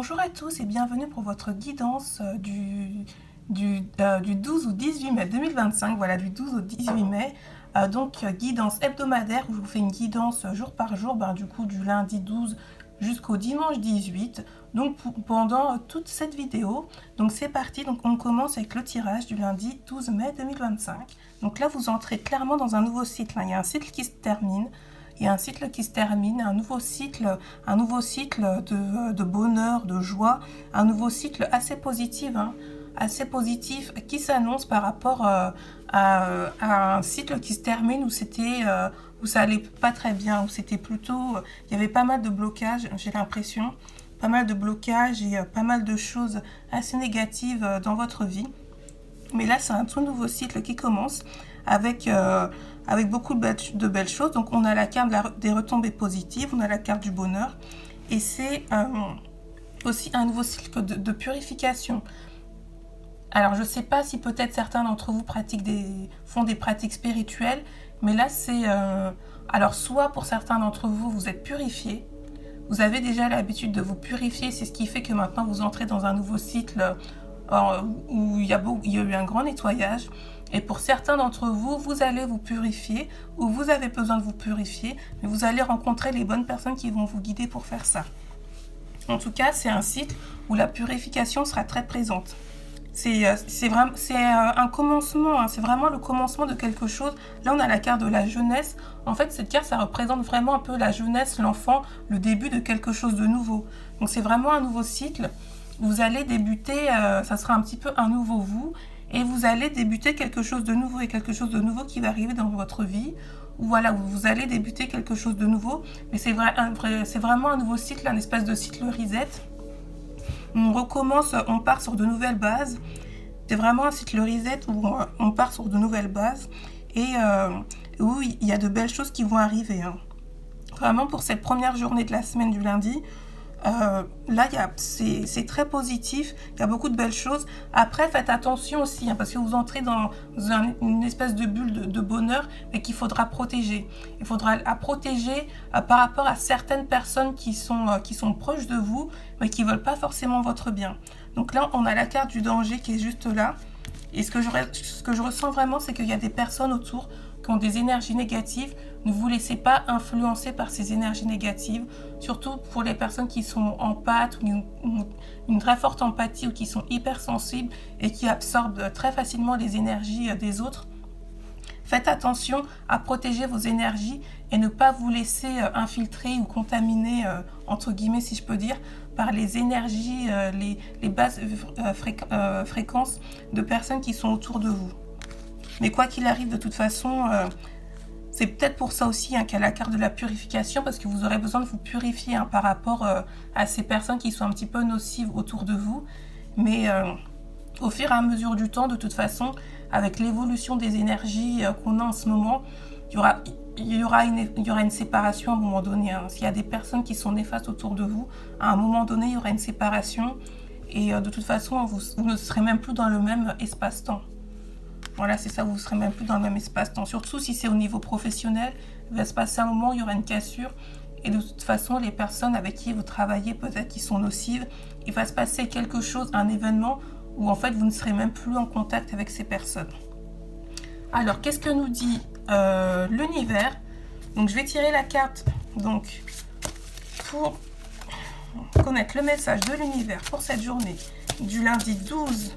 Bonjour à tous et bienvenue pour votre guidance du 12 au 18 mai 2025, voilà, du 12 au 18 mai, guidance hebdomadaire où je vous fais une guidance jour par jour, du coup du lundi 12 jusqu'au dimanche 18, donc pendant toute cette vidéo. Donc c'est parti, donc on commence avec le tirage du lundi 12 mai 2025. Donc là vous entrez clairement dans un nouveau cycle, il y a un cycle qui se termine. Il y a un cycle qui se termine, un nouveau cycle de bonheur, de joie, un nouveau cycle assez positif qui s'annonce par rapport à un cycle qui se termine où où ça allait pas très bien, où c'était plutôt, il y avait pas mal de blocages, j'ai l'impression, pas mal de blocages et pas mal de choses assez négatives dans votre vie. Mais là, c'est un tout nouveau cycle qui commence avec beaucoup de belles choses. Donc, on a la carte des retombées positives, on a la carte du bonheur. Et c'est aussi un nouveau cycle de purification. Alors, je ne sais pas si peut-être certains d'entre vous font des pratiques spirituelles, mais là, c'est... alors, soit pour certains d'entre vous, vous êtes purifiés, vous avez déjà l'habitude de vous purifier, c'est ce qui fait que maintenant, vous entrez dans un nouveau cycle où il y a eu un grand nettoyage. Et pour certains d'entre vous, vous allez vous purifier ou vous avez besoin de vous purifier, mais vous allez rencontrer les bonnes personnes qui vont vous guider pour faire ça. En tout cas, c'est un cycle où la purification sera très présente. C'est un commencement, c'est vraiment le commencement de quelque chose. Là, on a la carte de la jeunesse. En fait, cette carte, ça représente vraiment un peu la jeunesse, l'enfant, le début de quelque chose de nouveau. Donc, c'est vraiment un nouveau cycle. Vous allez débuter, ça sera un petit peu un nouveau vous, et vous allez débuter quelque chose de nouveau, et quelque chose de nouveau qui va arriver dans votre vie, ou voilà, vous allez débuter quelque chose de nouveau, mais c'est vraiment un nouveau cycle, un espèce de cycle reset. On recommence, on part sur de nouvelles bases. C'est vraiment un cycle reset où on part sur de nouvelles bases, et où il y a de belles choses qui vont arriver. Vraiment, pour cette première journée de la semaine du lundi, là, c'est très positif, il y a beaucoup de belles choses. Après, faites attention aussi, parce que vous entrez dans une espèce de bulle de bonheur, mais qu'il faudra protéger. Il faudra la protéger par rapport à certaines personnes qui sont proches de vous, mais qui ne veulent pas forcément votre bien. Donc là, on a la carte du danger qui est juste là. Et ce que je ressens vraiment, c'est qu'il y a des personnes autour qui ont des énergies négatives. Ne vous laissez pas influencer par ces énergies négatives, surtout pour les personnes qui sont empathes ou une très forte empathie ou qui sont hypersensibles et qui absorbent très facilement les énergies des autres. Faites attention à protéger vos énergies et ne pas vous laisser infiltrer ou contaminer, entre guillemets si je peux dire, par les énergies, les basses fréquences de personnes qui sont autour de vous. Mais quoi qu'il arrive, de toute façon, c'est peut-être pour ça aussi qu'il y a la carte de la purification, parce que vous aurez besoin de vous purifier par rapport à ces personnes qui sont un petit peu nocives autour de vous. Mais au fur et à mesure du temps, de toute façon, avec l'évolution des énergies qu'on a en ce moment, il y aura une séparation à un moment donné. S'il y a des personnes qui sont néfastes autour de vous, à un moment donné, il y aura une séparation. Et de toute façon, vous ne serez même plus dans le même espace-temps. Voilà, c'est ça, vous ne serez même plus dans le même espace-temps. Surtout si c'est au niveau professionnel, il va se passer un moment où il y aura une cassure. Et de toute façon, les personnes avec qui vous travaillez, peut-être qui sont nocives, il va se passer quelque chose, un événement où en fait vous ne serez même plus en contact avec ces personnes. Alors, qu'est-ce que nous dit l'univers? Donc, je vais tirer la carte pour connaître le message de l'univers pour cette journée du lundi 12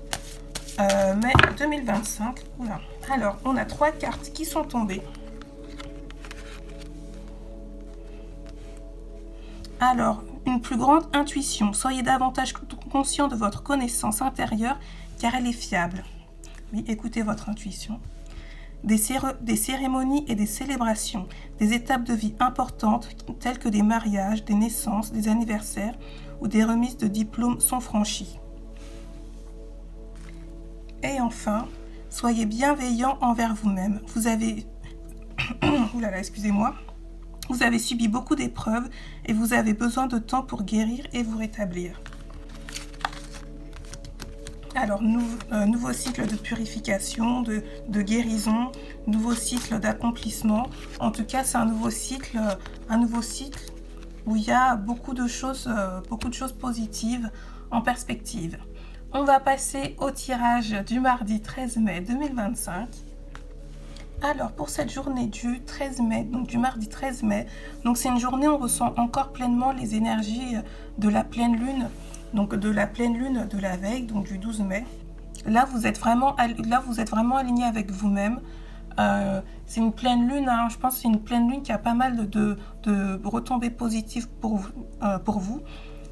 mai 2025. Oula. Alors, on a 3 cartes qui sont tombées. Alors, une plus grande intuition. Soyez davantage conscient de votre connaissance intérieure, car elle est fiable. Oui, écoutez votre intuition. Des cérémonies et des célébrations, des étapes de vie importantes, telles que des mariages, des naissances, des anniversaires ou des remises de diplômes sont franchies. Et enfin, soyez bienveillant envers vous-même. Vous avez... Oulala, excusez-moi. Vous avez subi beaucoup d'épreuves et vous avez besoin de temps pour guérir et vous rétablir. Alors, nouveau cycle de purification, de guérison, nouveau cycle d'accomplissement. En tout cas, c'est un nouveau cycle où il y a beaucoup de choses positives en perspective. On va passer au tirage du mardi 13 mai 2025. Alors, pour cette journée du 13 mai, donc du mardi 13 mai, donc c'est une journée où on ressent encore pleinement les énergies de la pleine lune, donc de la pleine lune de la veille, donc du 12 mai. Là, vous êtes vraiment aligné avec vous-même. C'est une pleine lune, hein, je pense que c'est une pleine lune qui a pas mal de retombées positives pour vous.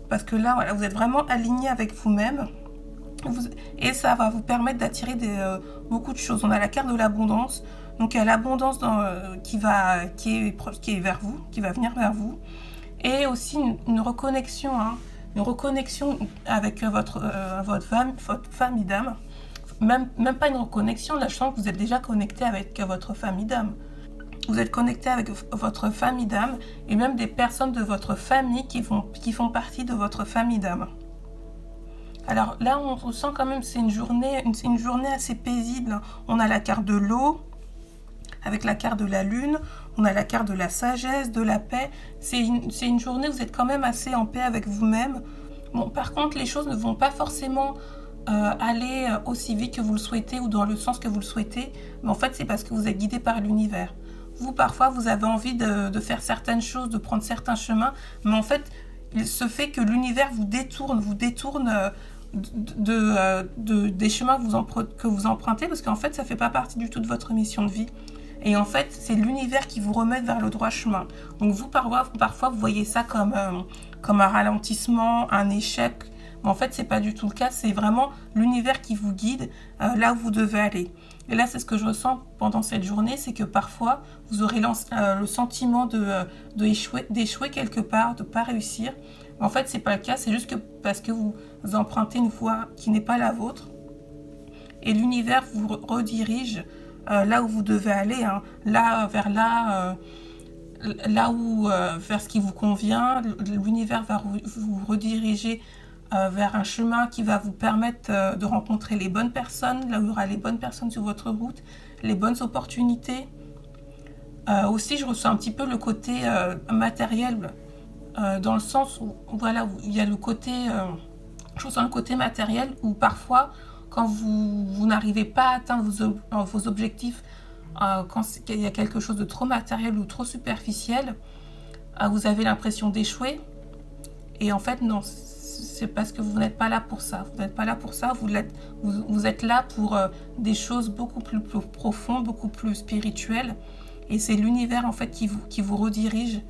Parce que là, voilà, vous êtes vraiment aligné avec vous-même. Et ça va vous permettre d'attirer beaucoup de choses. On a la carte de l'abondance. Donc, il y a l'abondance qui est vers vous, qui va venir vers vous. Et aussi une reconnexion, hein, une reconnexion avec votre famille d'âme. Même pas une reconnexion, là je sens que vous êtes déjà connecté avec votre famille d'âme. Vous êtes connecté avec votre famille d'âme et même des personnes de votre famille qui font partie de votre famille d'âme. Alors là on ressent quand même c'est une journée assez paisible. On a la carte de l'eau avec la carte de la lune, on a la carte de la sagesse, de la paix. C'est une journée où vous êtes quand même assez en paix avec vous-même. Bon, par contre, les choses ne vont pas forcément aller aussi vite que vous le souhaitez ou dans le sens que vous le souhaitez. Mais en fait, c'est parce que vous êtes guidé par l'univers. Vous, parfois, vous avez envie de faire certaines choses, de prendre certains chemins. Mais en fait, il se fait que l'univers vous détourne des chemins que vous empruntez parce qu'en fait, ça ne fait pas partie du tout de votre mission de vie. Et en fait, c'est l'univers qui vous remet vers le droit chemin. Donc vous, parfois vous voyez ça comme un ralentissement, un échec. Mais en fait, c'est pas du tout le cas. C'est vraiment l'univers qui vous guide là où vous devez aller. Et là, c'est ce que je ressens pendant cette journée, c'est que parfois, vous aurez le sentiment d'échouer quelque part, de ne pas réussir. Mais en fait, c'est pas le cas. C'est juste que parce que vous empruntez une voie qui n'est pas la vôtre. Et l'univers vous redirige là où vous devez aller, hein, vers ce qui vous convient. L'univers va vous rediriger vers un chemin qui va vous permettre de rencontrer les bonnes personnes, là où il y aura les bonnes personnes sur votre route, les bonnes opportunités. Aussi, je ressens un petit peu le côté matériel, dans le sens où, voilà, où il y a le côté, je ressens un côté matériel où parfois, quand vous n'arrivez pas à atteindre vos objectifs, quand il y a quelque chose de trop matériel ou trop superficiel, vous avez l'impression d'échouer. Et en fait, non, c'est parce que vous n'êtes pas là pour ça. Vous n'êtes pas là pour ça, vous êtes là pour des choses beaucoup plus profondes, beaucoup plus spirituelles. Et c'est l'univers en fait qui vous redirige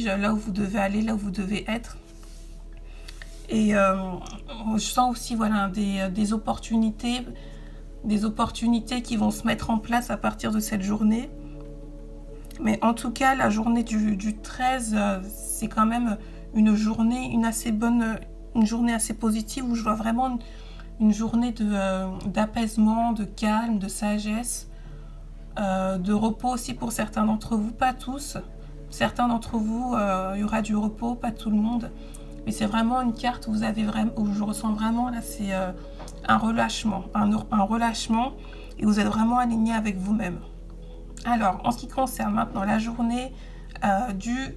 là où vous devez aller, là où vous devez être. Et je sens aussi voilà, des opportunités qui vont se mettre en place à partir de cette journée. Mais en tout cas, la journée du 13, c'est quand même une journée assez positive où je vois vraiment une journée d'apaisement, de calme, de sagesse, de repos aussi pour certains d'entre vous, pas tous. Certains d'entre vous, il y aura du repos, pas tout le monde. Mais c'est vraiment une carte où je ressens vraiment, là, c'est un relâchement, un relâchement, et vous êtes vraiment aligné avec vous-même. Alors, en ce qui concerne maintenant la journée du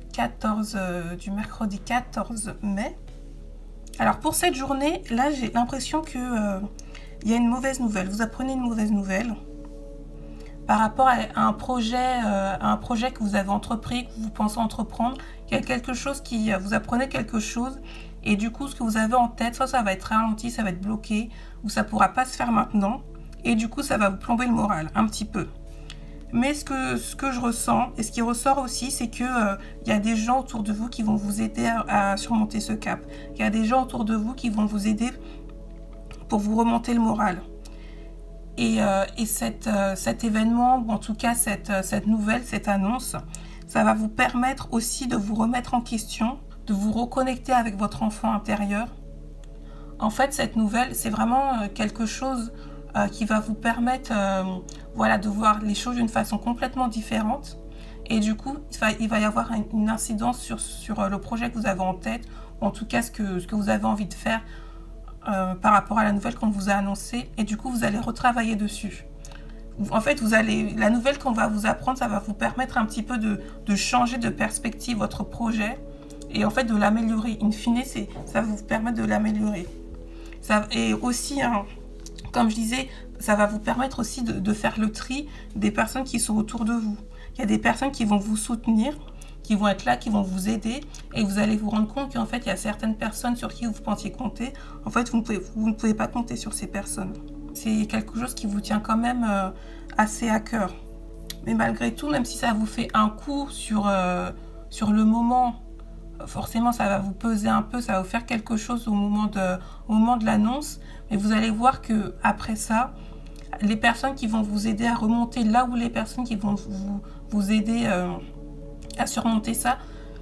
mercredi 14 mai, alors pour cette journée, là, j'ai l'impression que il y a une mauvaise nouvelle. Vous apprenez une mauvaise nouvelle par rapport à un projet que vous avez entrepris, que vous pensez entreprendre. Il y a quelque chose vous apprenez quelque chose et du coup ce que vous avez en tête, soit ça va être ralenti, ça va être bloqué ou ça pourra pas se faire maintenant et du coup ça va vous plomber le moral un petit peu. Mais ce que je ressens et ce qui ressort aussi, c'est que il y a des gens autour de vous qui vont vous aider à surmonter ce cap. Il y a des gens autour de vous qui vont vous aider pour vous remonter le moral. Et cet événement, ou en tout cas cette nouvelle, cette annonce, ça va vous permettre aussi de vous remettre en question, de vous reconnecter avec votre enfant intérieur. En fait, cette nouvelle, c'est vraiment quelque chose qui va vous permettre de voir les choses d'une façon complètement différente. Et du coup, il va y avoir une incidence sur le projet que vous avez en tête, ou en tout cas ce que vous avez envie de faire par rapport à la nouvelle qu'on vous a annoncée. Et du coup, vous allez retravailler dessus. En fait, la nouvelle qu'on va vous apprendre, ça va vous permettre un petit peu de changer de perspective votre projet et en fait de l'améliorer. In fine, ça va vous permettre de l'améliorer. Et aussi, hein, comme je disais, ça va vous permettre aussi de faire le tri des personnes qui sont autour de vous. Il y a des personnes qui vont vous soutenir, qui vont être là, qui vont vous aider, et vous allez vous rendre compte qu'en fait, il y a certaines personnes sur qui vous pensiez compter. En fait, vous ne pouvez pas compter sur ces personnes. C'est quelque chose qui vous tient quand même assez à cœur. Mais malgré tout, même si ça vous fait un coup sur le moment, forcément, ça va vous peser un peu, ça va vous faire quelque chose au moment de l'annonce. Mais vous allez voir que après ça, les personnes qui vont vous aider à remonter là où les personnes qui vont vous aider à surmonter ça,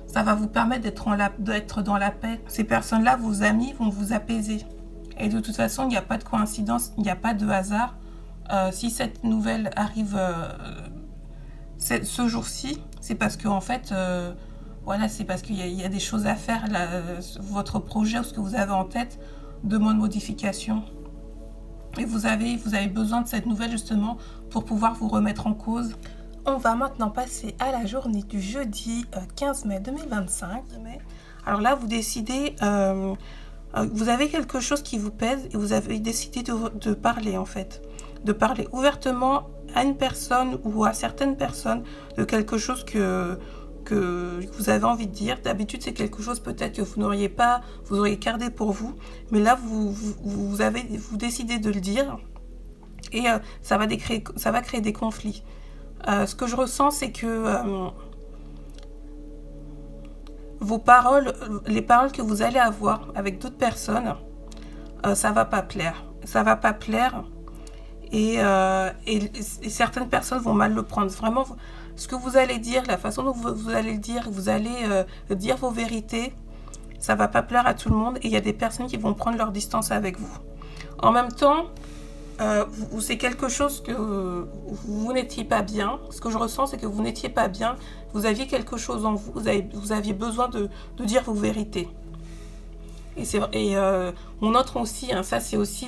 ça va vous permettre d'être dans la paix. Ces personnes-là, vos amis, vont vous apaiser. Et de toute façon, il n'y a pas de coïncidence, il n'y a pas de hasard. Si cette nouvelle arrive ce jour-ci, c'est parce que en fait, voilà, c'est parce qu'il y a des choses à faire. Votre projet ou ce que vous avez en tête demande modification. Et vous avez besoin de cette nouvelle justement pour pouvoir vous remettre en cause. On va maintenant passer à la journée du jeudi 15 mai 2025. Alors là, vous décidez, vous avez quelque chose qui vous pèse et vous avez décidé de parler en fait. De parler ouvertement à une personne ou à certaines personnes de quelque chose que vous avez envie de dire. D'habitude, c'est quelque chose peut-être que vous auriez gardé pour vous. Mais là, vous décidez de le dire et ça va créer des conflits. Ce que je ressens, c'est que vos paroles, les paroles que vous allez avoir avec d'autres personnes, ça va pas plaire. Ça va pas plaire et certaines personnes vont mal le prendre. Vraiment, ce que vous allez dire, la façon dont vous allez le dire, vous allez dire vos vérités, ça va pas plaire à tout le monde et il y a des personnes qui vont prendre leur distance avec vous. En même temps, c'est quelque chose que vous n'étiez pas bien. Ce que je ressens, c'est que vous n'étiez pas bien. Vous aviez quelque chose en vous. Vous aviez besoin de dire vos vérités. Et on note aussi, hein, ça c'est aussi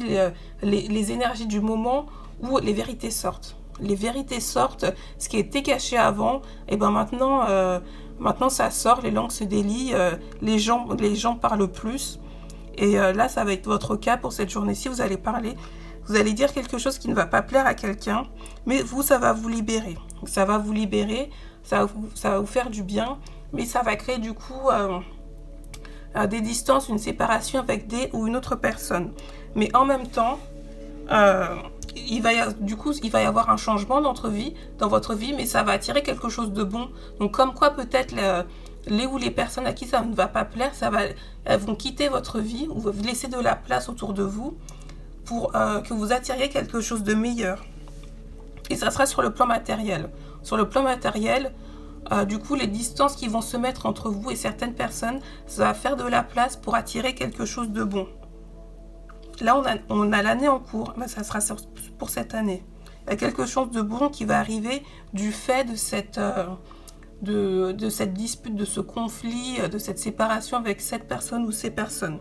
les énergies du moment où les vérités sortent. Les vérités sortent. Ce qui était caché avant, et ben maintenant ça sort. Les langues se délient. Les gens parlent plus. Et là, ça va être votre cas pour cette journée-ci. Vous allez parler. Vous allez dire quelque chose qui ne va pas plaire à quelqu'un, mais vous, ça va vous libérer. Ça va vous libérer, ça va vous faire du bien, mais ça va créer du coup des distances, une séparation avec des ou une autre personne. Mais en même temps, il va y avoir un changement dans votre vie, mais ça va attirer quelque chose de bon. Donc comme quoi peut-être les personnes à qui ça ne va pas plaire, elles vont quitter votre vie ou vous laisser de la place autour de vous pour que vous attiriez quelque chose de meilleur. Et ça sera sur le plan matériel. Sur le plan matériel, du coup, les distances qui vont se mettre entre vous et certaines personnes, ça va faire de la place pour attirer quelque chose de bon. Là, on a l'année en cours, mais ça sera pour cette année. Il y a quelque chose de bon qui va arriver du fait de cette dispute, de ce conflit, de cette séparation avec cette personne ou ces personnes.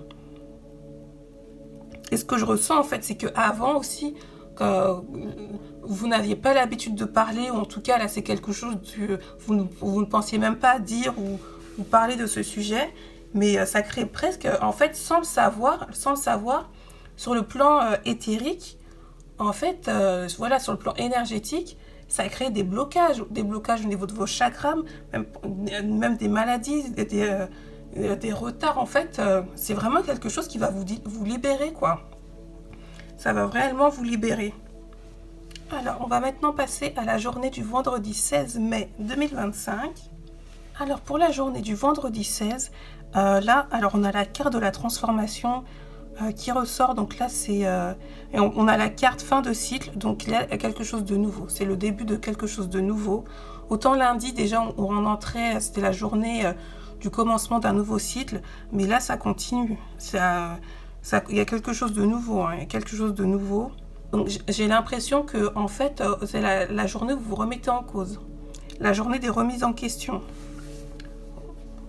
Et ce que je ressens, en fait, c'est qu'avant aussi, vous n'aviez pas l'habitude de parler, ou en tout cas, là, c'est quelque chose que vous ne pensiez même pas dire ou parler de ce sujet, mais ça crée presque, en fait, sans le savoir, sur le plan éthérique, en fait, voilà, sur le plan énergétique, ça crée des blocages au niveau de vos chakras, même des maladies, des retards, en fait, c'est vraiment quelque chose qui va vous libérer, quoi. Ça va réellement vous libérer. Alors, on va maintenant passer à la journée du vendredi 16 mai 2025. Alors, pour la journée du vendredi 16, là, alors on a la carte de la transformation qui ressort. Donc là, on a la carte fin de cycle, donc là, il y a quelque chose de nouveau. C'est le début de quelque chose de nouveau. Autant lundi, déjà, on entrait, c'était la journée du commencement d'un nouveau cycle, mais là ça continue, il y a quelque chose de nouveau, hein, il y a quelque chose de nouveau. Donc j'ai l'impression que en fait c'est la journée où vous vous remettez en cause, la journée des remises en question,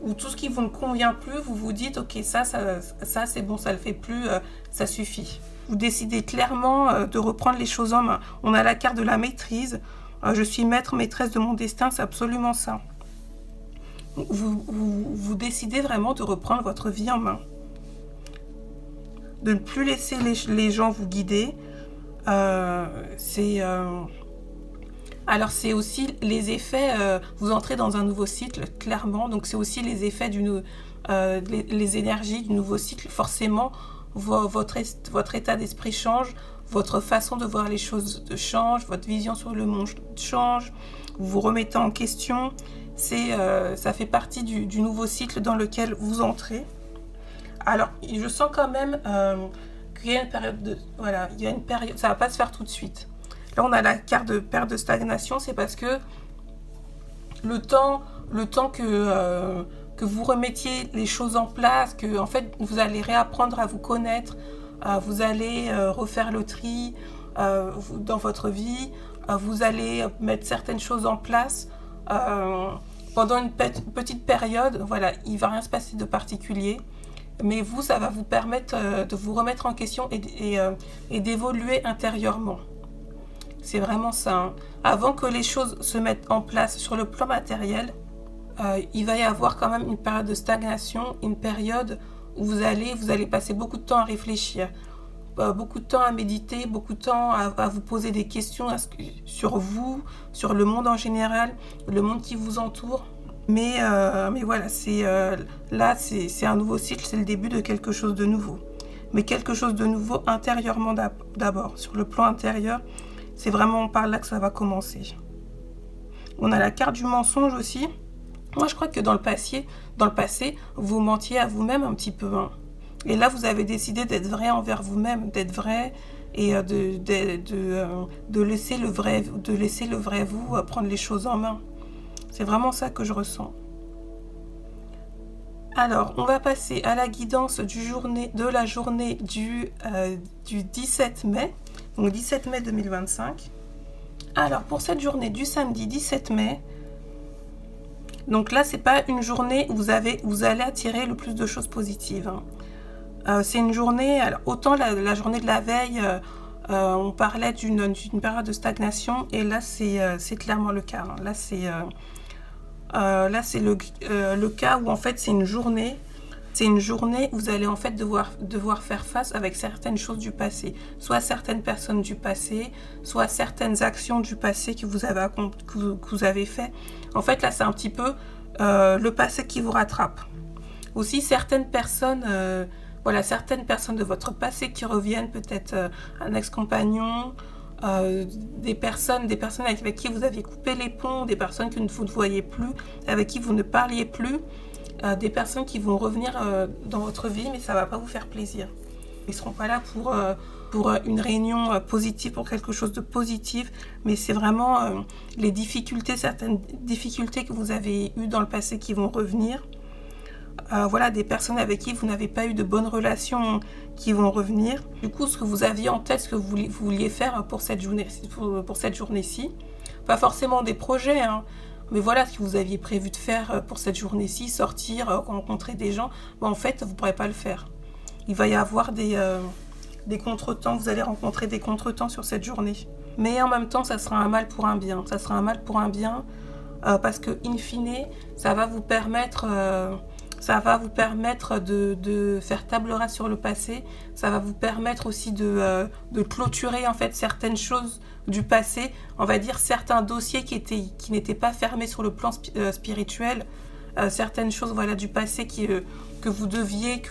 où tout ce qui vous ne convient plus, vous vous dites ok ça c'est bon, ça le fait plus, ça suffit. Vous décidez clairement de reprendre les choses en main. On a la carte de la maîtrise. Je suis maître, maîtresse de mon destin, c'est absolument ça. Vous décidez vraiment de reprendre votre vie en main. De ne plus laisser les gens vous guider. Alors c'est aussi les effets, vous entrez dans un nouveau cycle, clairement, donc c'est aussi les effets les énergies du nouveau cycle. Forcément, votre état d'esprit change, votre façon de voir les choses change, votre vision sur le monde change, vous vous remettez en question. Ça fait partie du nouveau cycle dans lequel vous entrez. Alors, je sens quand même qu'il y a une période voilà, il y a une période, ça va pas se faire tout de suite. Là, on a la carte de perte de stagnation, c'est parce que le temps que vous remettiez les choses en place, que en fait vous allez réapprendre à vous connaître, vous allez refaire le tri dans votre vie, vous allez mettre certaines choses en place pendant une petite période. Voilà, il va rien se passer de particulier, mais ça va vous permettre de vous remettre en question et d'évoluer intérieurement. C'est vraiment ça, hein. Avant que les choses se mettent en place sur le plan matériel, il va y avoir quand même une période de stagnation, une période où vous allez passer beaucoup de temps à réfléchir, beaucoup de temps à méditer, beaucoup de temps à vous poser des questions sur vous, sur le monde en général, le monde qui vous entoure. Mais voilà, là, c'est un nouveau cycle, c'est le début de quelque chose de nouveau. Mais quelque chose de nouveau intérieurement d'abord, sur le plan intérieur. C'est vraiment par là que ça va commencer. On a la carte du mensonge aussi. Moi, je crois que dans le passé, vous mentiez à vous-même un petit peu, hein. Et là, vous avez décidé d'être vrai envers vous-même, d'être vrai et de laisser le vrai vous prendre les choses en main. C'est vraiment ça que je ressens. Alors, on va passer à la guidance de la journée du 17 mai. Donc 17 mai 2025. Alors pour cette journée du samedi 17 mai, donc là c'est pas une journée où vous allez attirer le plus de choses positives, hein. C'est une journée, alors autant la journée de la veille, on parlait d'une période de stagnation, et là c'est clairement le cas, hein. Là c'est le cas où en fait c'est une journée où vous allez en fait devoir faire face avec certaines choses du passé, soit certaines personnes du passé, soit certaines actions du passé que vous avez fait. En fait, là, c'est un petit peu le passé qui vous rattrape. Aussi, certaines personnes de votre passé qui reviennent, peut-être un ex-compagnon, des personnes avec qui vous aviez coupé les ponts, des personnes que vous ne voyez plus, avec qui vous ne parliez plus. Des personnes qui vont revenir dans votre vie, mais ça ne va pas vous faire plaisir. Ils ne seront pas là pour une réunion positive, pour quelque chose de positif, mais c'est vraiment certaines difficultés que vous avez eues dans le passé qui vont revenir. Voilà, des personnes avec qui vous n'avez pas eu de bonnes relations qui vont revenir. Du coup, ce que vous aviez en tête, ce que vous vouliez faire pour cette journée-ci, pas forcément des projets, hein, mais voilà, ce que vous aviez prévu de faire pour cette journée-ci, sortir, rencontrer des gens, en fait, vous ne pourrez pas le faire. Il va y avoir des contretemps, vous allez rencontrer des contretemps sur cette journée. Mais en même temps, ça sera un mal pour un bien. Ça sera un mal pour un bien parce que, in fine, ça va vous permettre de faire table rase sur le passé. Ça va vous permettre aussi de clôturer en fait certaines choses du passé, on va dire certains dossiers qui n'étaient pas fermés sur le plan spirituel, certaines choses du passé que vous deviez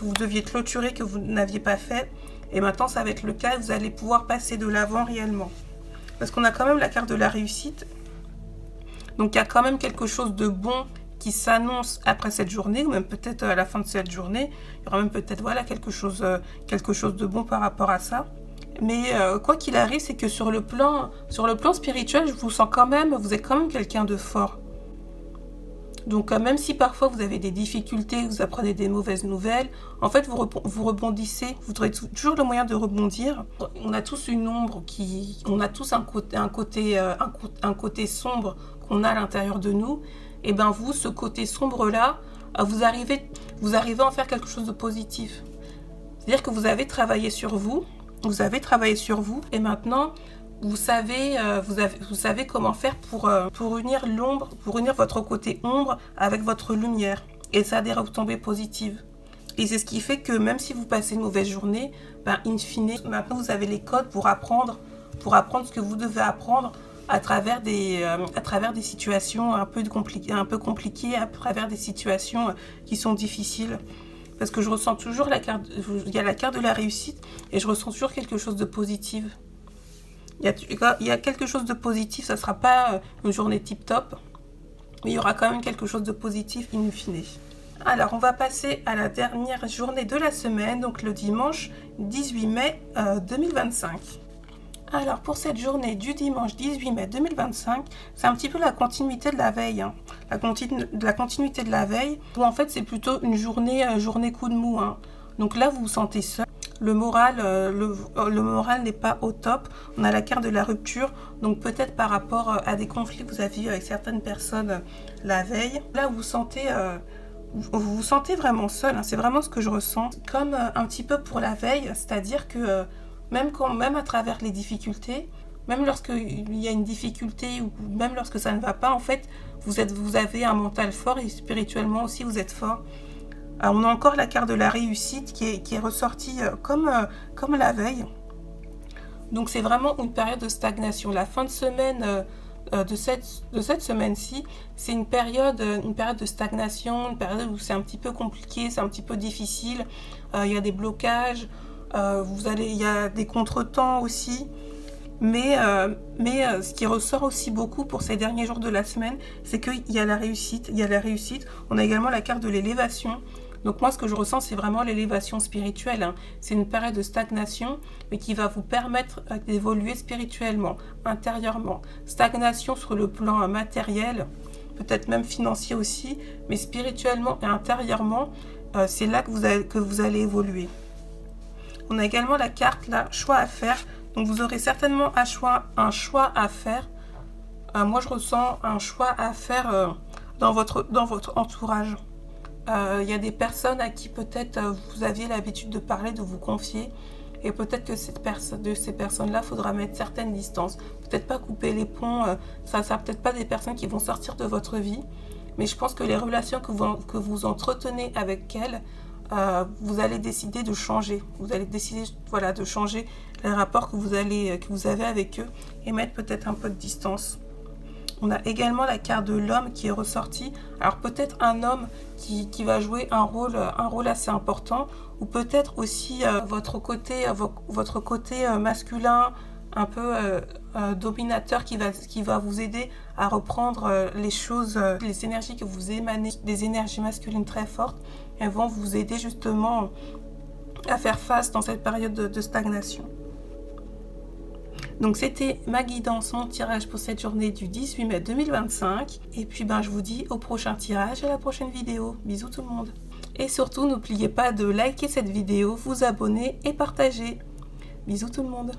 clôturer, que vous n'aviez pas fait, et maintenant ça va être le cas, vous allez pouvoir passer de l'avant réellement. Parce qu'on a quand même la carte de la réussite, donc il y a quand même quelque chose de bon qui s'annonce après cette journée, ou même peut-être à la fin de cette journée, il y aura même peut-être quelque chose de bon par rapport à ça. Mais quoi qu'il arrive, c'est que sur le plan spirituel, je vous sens vous êtes quand même quelqu'un de fort. Donc même si parfois vous avez des difficultés, vous apprenez des mauvaises nouvelles, en fait vous rebondissez, vous aurez toujours le moyen de rebondir. On a tous une ombre, on a tous un côté sombre qu'on a à l'intérieur de nous. Et bien vous, ce côté sombre-là, vous arrivez à en faire quelque chose de positif. C'est-à-dire que vous avez travaillé sur vous, Vous avez travaillé sur vous et maintenant vous savez comment faire pour unir l'ombre, pour unir votre côté ombre avec votre lumière. Et ça a des retombées positives. Et c'est ce qui fait que même si vous passez une mauvaise journée, in fine, maintenant vous avez les codes pour apprendre ce que vous devez apprendre à travers des situations un peu compliquées, à travers des situations qui sont difficiles. Parce que je ressens toujours il y a la carte de la réussite et je ressens toujours quelque chose de positif. Il y a quelque chose de positif, ça ne sera pas une journée tip-top, mais il y aura quand même quelque chose de positif in fine. Alors, on va passer à la dernière journée de la semaine, donc le dimanche 18 mai 2025. Alors, pour cette journée du dimanche 18 mai 2025, c'est un petit peu la continuité de la veille. Hein. La continuité de la veille, où en fait, c'est plutôt une journée coup de mou. Hein. Donc là, vous vous sentez seul. Le moral n'est pas au top. On a la carte de la rupture. Donc peut-être par rapport à des conflits que vous avez eu avec certaines personnes la veille. Là, vous vous sentez vraiment seul. Hein. C'est vraiment ce que je ressens. Comme un petit peu pour la veille, c'est-à-dire que même à travers les difficultés, même lorsqu'il y a une difficulté ou même lorsque ça ne va pas, en fait, vous avez un mental fort et spirituellement aussi, vous êtes fort. Alors, on a encore la carte de la réussite qui est ressortie comme la veille. Donc, c'est vraiment une période de stagnation. La fin de semaine de cette semaine-ci, c'est une période de stagnation, une période où c'est un petit peu compliqué, c'est un petit peu difficile. Il y a des blocages. Il y a des contretemps aussi, mais ce qui ressort aussi beaucoup pour ces derniers jours de la semaine, c'est qu'il y a la réussite. On a également la carte de l'élévation. Donc moi, ce que je ressens, c'est vraiment l'élévation spirituelle. Hein. C'est une période de stagnation, mais qui va vous permettre d'évoluer spirituellement, intérieurement. Stagnation sur le plan matériel, peut-être même financier aussi, mais spirituellement et intérieurement, c'est là que vous allez évoluer. On a également la carte, là, choix à faire. Donc, vous aurez certainement un choix à faire. Moi, je ressens un choix à faire dans votre entourage. Il y a des personnes à qui peut-être vous aviez l'habitude de parler, de vous confier. Et peut-être que de ces personnes-là, il faudra mettre certaines distances. Peut-être pas couper les ponts. Ça ne sera peut-être pas des personnes qui vont sortir de votre vie. Mais je pense que les relations que vous entretenez avec elles, vous allez décider de changer. Vous allez décider de changer les rapports que vous avez avec eux et mettre peut-être un peu de distance. On a également la carte de l'homme qui est ressortie. Alors peut-être un homme qui va jouer un rôle assez important, ou peut-être aussi votre côté masculin, un peu dominateur qui va vous aider à reprendre les choses, les énergies que vous émanez, des énergies masculines très fortes. Elles vont vous aider justement à faire face dans cette période de stagnation. Donc c'était ma guidance, mon tirage pour cette journée du 18 mai 2025. Et puis je vous dis au prochain tirage et à la prochaine vidéo. Bisous tout le monde. Et surtout, n'oubliez pas de liker cette vidéo, vous abonner et partager. Bisous tout le monde.